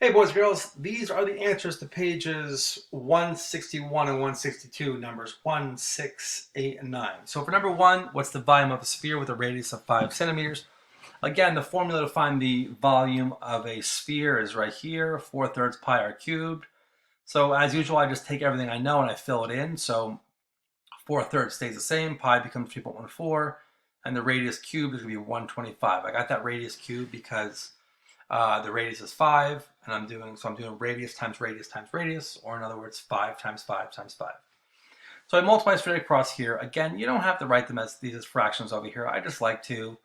Hey boys and girls, these are the answers to pages 161 and 162, numbers 1, 6, 8, and 9. So for number 1, what's the volume of a sphere with a radius of 5 centimeters? Again, the formula to find the volume of a sphere is right here, 4/3 pi r cubed. So as usual, I just take everything I know and I fill it in. So 4/3 stays the same, pi becomes 3.14, and the radius cubed is going to be 125. I got that radius cubed because the radius is 5, and I'm doing radius times radius times radius, or in other words, 5 times 5 times 5. So I multiply straight across here. Again, you don't have to write them as these as fractions over here. I just like to.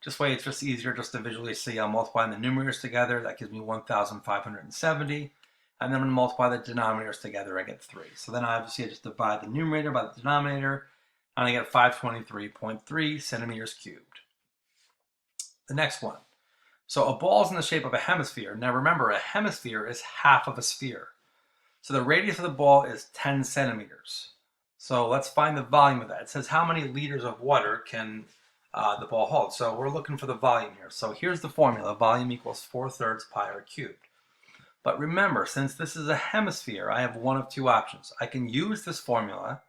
Just way it's just easier just to visually see. I'm multiplying the numerators together. That gives me 1,570. And then I'm going to multiply the denominators together. I get 3. So then obviously I just divide the numerator by the denominator, and I get 523.3 centimeters cubed. The next one. So a ball is in the shape of a hemisphere. Now remember, a hemisphere is half of a sphere. So the radius of the ball is 10 centimeters. So let's find the volume of that. It says how many liters of water can the ball hold. So we're looking for the volume here. So here's the formula. Volume equals 4/3 pi r cubed. But remember, since this is a hemisphere, I have one of two options. I can use this formula,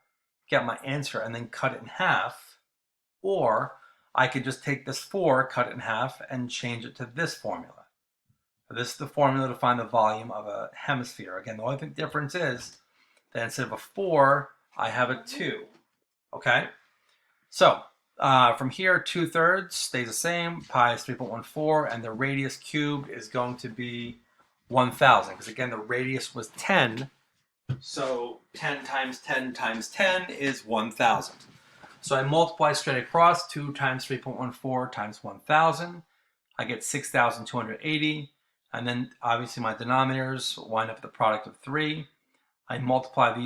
get my answer, and then cut it in half, or I could just take this 4, cut it in half, and change it to this formula. So this is the formula to find the volume of a hemisphere. Again, the only difference is that instead of a 4, I have a 2. Okay? So from here, 2/3 stays the same. Pi is 3.14, and the radius cubed is going to be 1,000. Because again, the radius was 10. So 10 times 10 times 10 is 1,000. So I multiply straight across. 2 times 3.14 times 1,000. I get 6,280. And then obviously my denominators wind up with the product of 3. I divide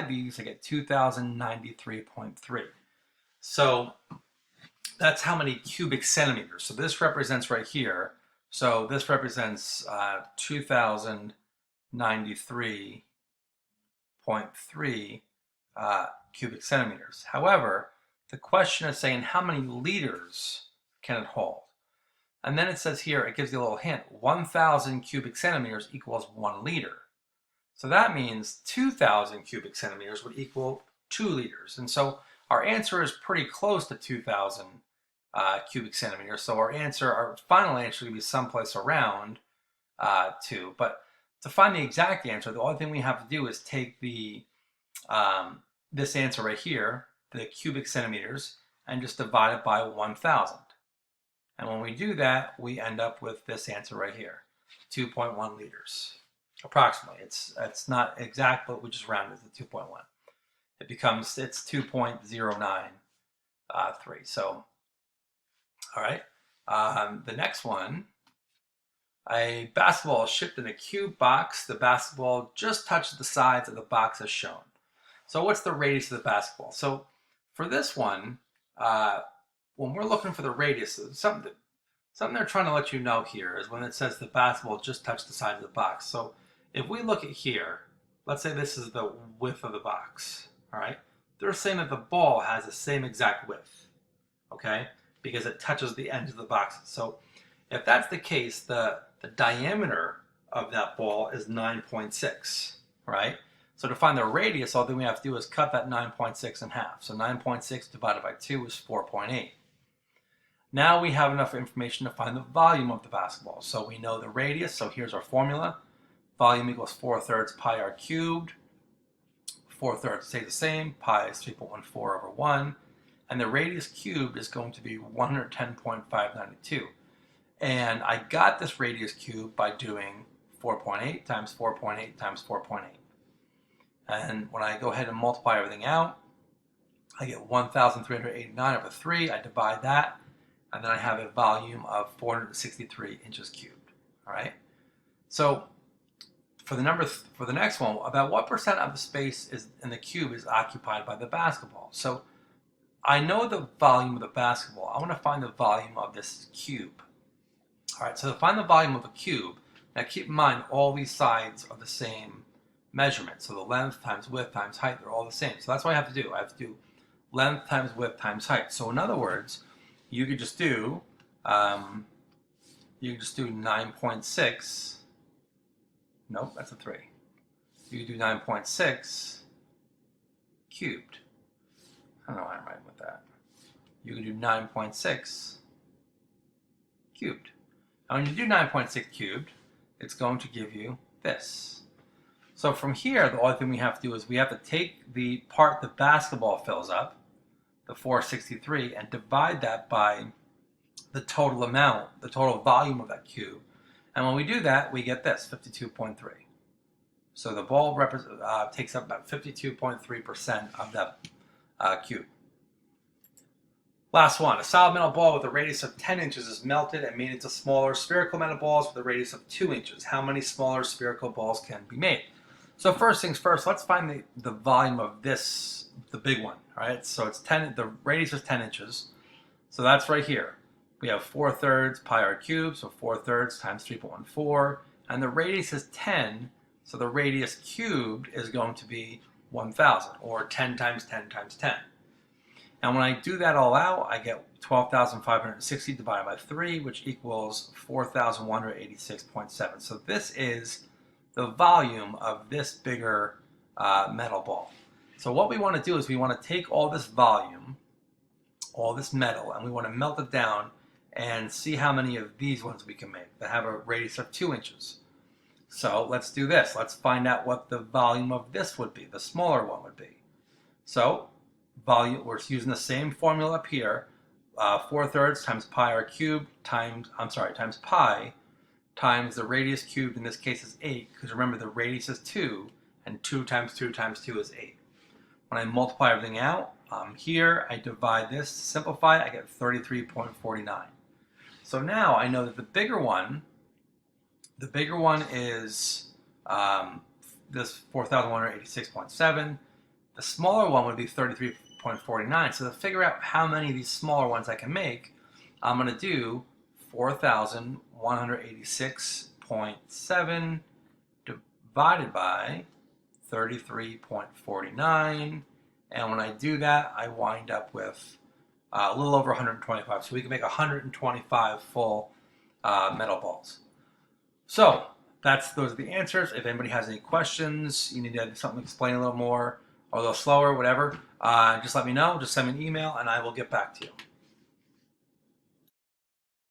these. I get 2,093.3. So that's how many cubic centimeters. So this represents right here. So this represents 2,093.3 cubic centimeters. However, the question is saying how many liters can it hold? And then it says here, it gives you a little hint, 1,000 cubic centimeters equals 1 liter. So that means 2,000 cubic centimeters would equal 2 liters. And so our answer is pretty close to 2,000 cubic centimeters. So our final answer will be someplace around 2. But to find the exact answer, the only thing we have to do is take the this answer right here, the cubic centimeters, and just divide it by 1,000. And when we do that, we end up with this answer right here, 2.1 liters, approximately. It's not exact, but we just round it to 2.1. It's 2.093. So, all right. The next one, a basketball is shipped in a cube box. The basketball just touches the sides of the box as shown. So what's the radius of the basketball? So for this one, when we're looking for the radius, something they're trying to let you know here is when it says the basketball just touched the side of the box. So if we look at here, let's say this is the width of the box, all right? They're saying that the ball has the same exact width, okay? Because it touches the ends of the boxes. So if that's the case, the diameter of that ball is 9.6, right? So to find the radius, all we have to do is cut that 9.6 in half. So 9.6 divided by 2 is 4.8. Now we have enough information to find the volume of the basketball. So we know the radius, so here's our formula. Volume equals 4/3 pi r cubed. 4/3 stays the same, pi is 3.14 over 1. And the radius cubed is going to be 110.592. And I got this radius cubed by doing 4.8 times 4.8 times 4.8. And when I go ahead and multiply everything out, I get 1,389 over 3. I divide that, and then I have a volume of 463 inches cubed. All right. So for the next one, about what percent of the space is in the cube is occupied by the basketball? So I know the volume of the basketball. I want to find the volume of this cube. All right. So to find the volume of a cube, now keep in mind all these sides are the same measurement. So the length times width times height, they're all the same. So that's what I have to do. I have to do length times width times height. So in other words, you could just do you just do 9.6. Nope, that's a 3. You do 9.6 cubed. I don't know why I'm writing with that. You can do 9.6 cubed. Now when you do 9.6 cubed, it's going to give you this. So from here, the only thing we have to do is we have to take the part the basketball fills up, the 463, and divide that by the total amount, the total volume of that cube. And when we do that, we get this, 52.3. So the ball takes up about 52.3% of that cube. Last one, a solid metal ball with a radius of 10 inches is melted and made into smaller spherical metal balls with a radius of 2 inches. How many smaller spherical balls can be made? So first things first, let's find the volume of this, the big one, all right? So it's 10, the radius is 10 inches. So that's right here. We have 4/3 pi r cubed, so 4/3 times 3.14, and the radius is 10, so the radius cubed is going to be 1,000, or 10 times 10 times 10. And when I do that all out, I get 12,560 divided by 3, which equals 4,186.7. So this is the volume of this bigger metal ball. So what we want to do is we want to take all this volume, all this metal, and we want to melt it down and see how many of these ones we can make that have a radius of 2 inches. So let's do this. Let's find out what the volume of this would be, the smaller one would be. So volume, we're using the same formula up here, 4/3 times pi r cubed times pi times the radius cubed, in this case is 8, because remember the radius is 2, and 2 times 2 times 2 is 8. When I multiply everything out, here I divide this, to simplify, I get 33.49. So now I know that the bigger one is this 4,186.7. The smaller one would be 33.49. So to figure out how many of these smaller ones I can make, I'm going to do 4,186.7 divided by 33.49. And when I do that, I wind up with a little over 125. So we can make 125 full metal balls. So those are the answers. If anybody has any questions, you need to have something to explain a little more or a little slower, whatever, just let me know. Just send me an email and I will get back to you.